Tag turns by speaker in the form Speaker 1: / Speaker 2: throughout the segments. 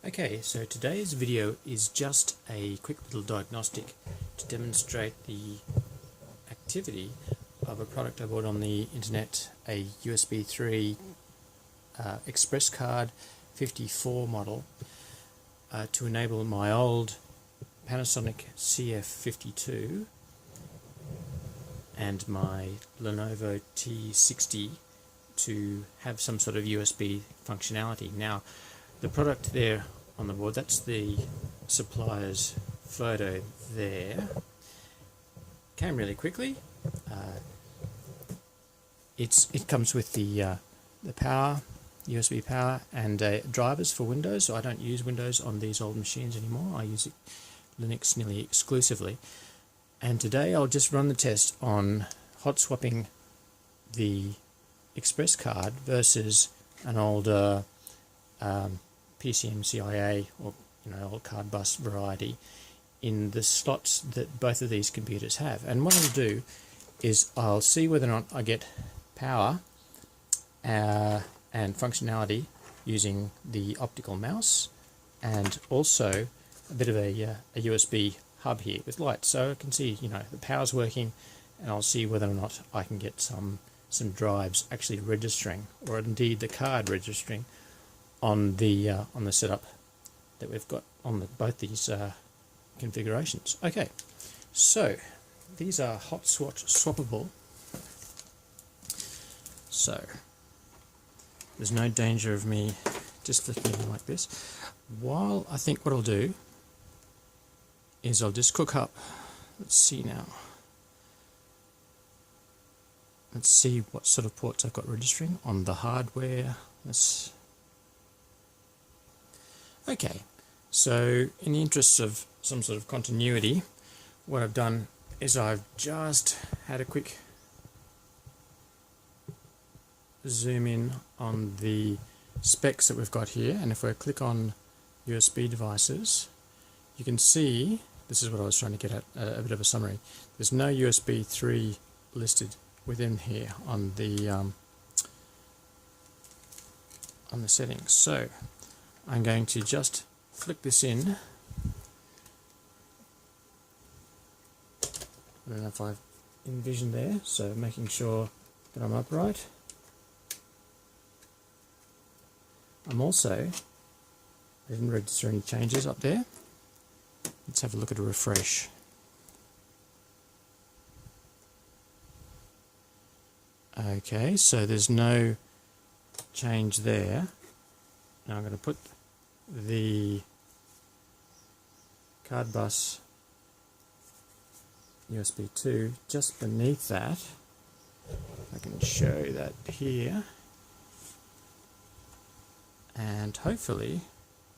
Speaker 1: Okay, so today's video is just a quick little diagnostic to demonstrate the activity of a product I bought on the internet, a USB 3 ExpressCard 54 model to enable my old Panasonic CF52 and my Lenovo T60 to have some sort of USB functionality. Now, the product there on the board, that's the supplier's photo there. Came really quickly. It comes with the power, USB power, and drivers for Windows. So I don't use Windows on these old machines anymore. I use Linux nearly exclusively. And today I'll just run the test on hot swapping the ExpressCard versus an older PCMCIA or old CardBus variety in the slots that both of these computers have. And what I'll do is I'll see whether or not I get power and functionality using the optical mouse, and also a bit of a USB hub here with light, so I can see the power's working, and I'll see whether or not I can get some drives actually registering, or indeed the card registering on the setup that we've got on both these configurations. Okay, so these are hot swappable, so there's no danger of me just flicking them like this. While I think what I'll do is I'll just cook up, let's see now, let's see what sort of ports I've got registering on the hardware. Okay, so in the interests of some sort of continuity, what I've done is I've just had a quick zoom in on the specs that we've got here, and if we click on USB devices, you can see, this is what I was trying to get at, a bit of a summary. There's no USB 3 listed within here on the settings. So I'm going to just flick this in. I don't know if I've envisioned there, so making sure that I'm upright. I'm also, I didn't register any changes up there. Let's have a look at a refresh. Okay, so there's no change there. Now I'm going to put the CardBus USB 2 just beneath that. I can show that here. And hopefully,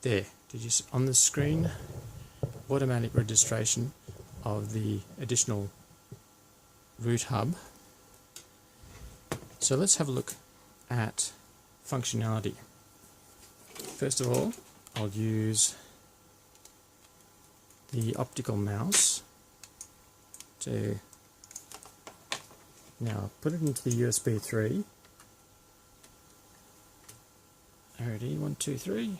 Speaker 1: there, did you see on the screen, automatic registration of the additional root hub. So let's have a look at functionality. First of all, I'll use the optical mouse to now put it into the USB 3. Alrighty, 1, 2, 3.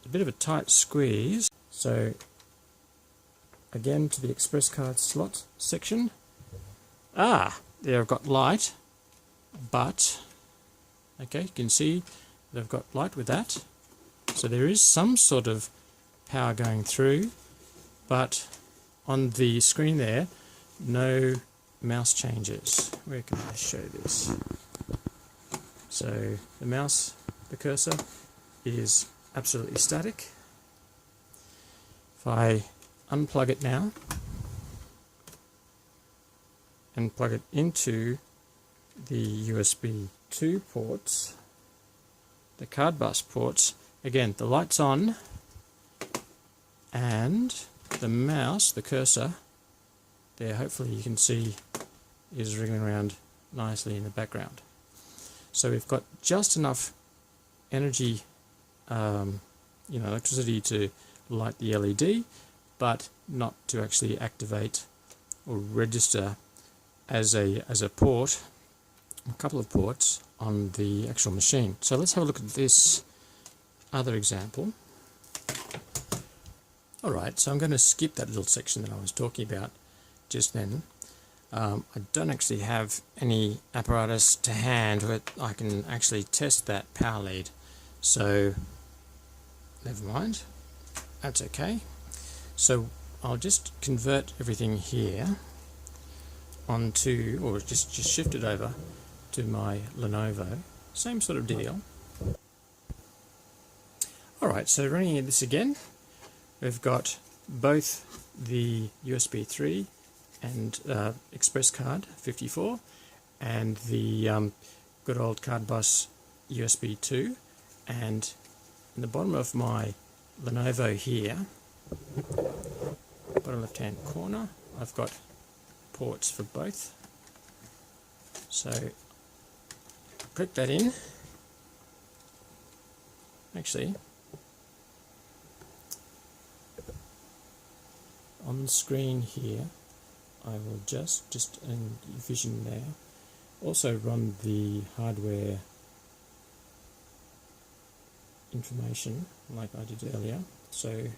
Speaker 1: A bit of a tight squeeze. So again to the ExpressCard slot section. There I've got light, but okay, you can see that I've got light with that. So there is some sort of power going through, but on the screen there, no mouse changes. Where can I show this? So the mouse, the cursor, is absolutely static. If I unplug it now and plug it into the USB 2 ports, the CardBus ports, again the light's on, and the mouse, the cursor, there hopefully you can see is wriggling around nicely in the background. So we've got just enough energy, electricity to light the LED, but not to actually activate or register as a port, a couple of ports on the actual machine. So let's have a look at this other example. Alright, so I'm going to skip that little section that I was talking about just then. I don't actually have any apparatus to hand where I can actually test that power lead, so never mind, that's okay. So I'll just convert everything here onto, or just shift it over to my Lenovo, same sort of deal. Alright, so running this again, we've got both the USB 3 and ExpressCard 54 and the good old CardBus USB 2, and in the bottom of my Lenovo here, bottom left hand corner, I've got ports for both. So click that in. Actually, on the screen here, I will just in Vision there, also run the hardware information like I did earlier. So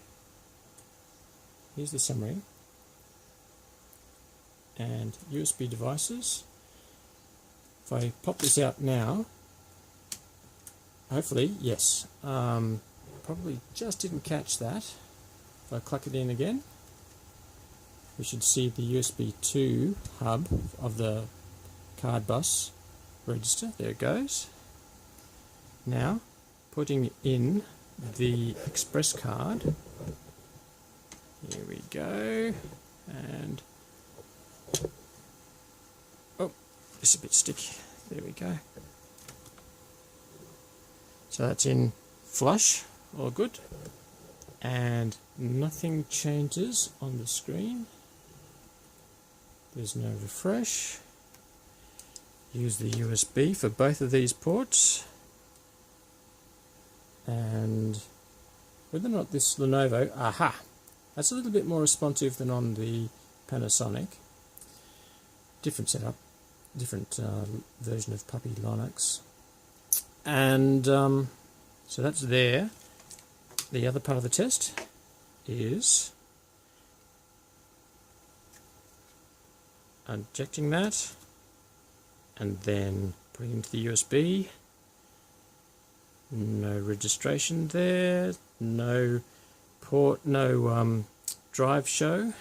Speaker 1: here's the summary, and USB devices. If I pop this out now, hopefully, yes, probably just didn't catch that. If I click it in again, we should see the USB 2 hub of the CardBus register. There it goes. Now, putting in the ExpressCard. Here we go. And oh, it's a bit sticky. There we go. So that's in flush, all good. And nothing changes on the screen. There's no refresh. Use the USB for both of these ports. And whether or not this Lenovo, aha, that's a little bit more responsive than on the Panasonic. Different setup, different version of Puppy Linux. And so that's there. The other part of the test is ejecting that and then putting it into the USB. No registration there, no port, no drive show.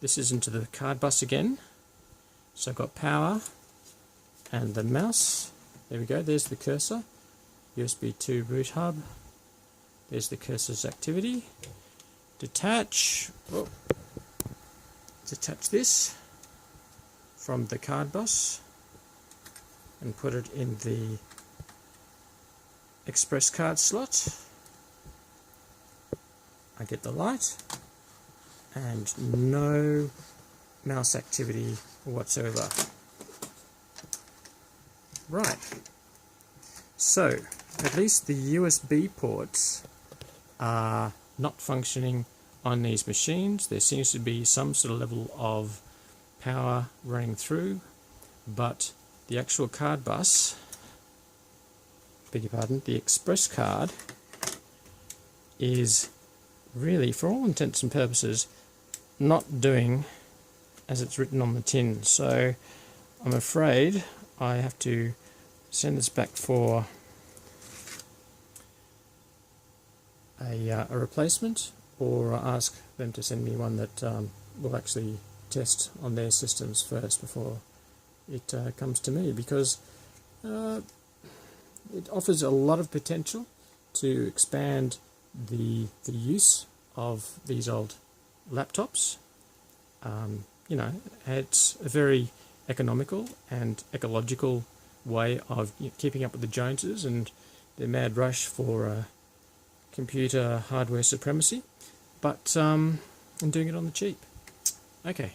Speaker 1: This is into the CardBus again. So I've got power and the mouse. There we go, there's the cursor. USB 2 boot hub. There's the cursor's activity. Detach. Oh. Detach this from the CardBus and put it in the ExpressCard slot. I get the light and no mouse activity whatsoever. Right, so at least the USB ports are not functioning on these machines. There seems to be some sort of level of power running through, but the actual CardBus, beg your pardon, the ExpressCard is really, for all intents and purposes, not doing as it's written on the tin. So I'm afraid I have to send this back for a replacement, or ask them to send me one that will actually test on their systems first before it comes to me, because it offers a lot of potential to expand the use of these old laptops. You know, it's a very economical and ecological way of keeping up with the Joneses and their mad rush for computer hardware supremacy, but and doing it on the cheap. Okay,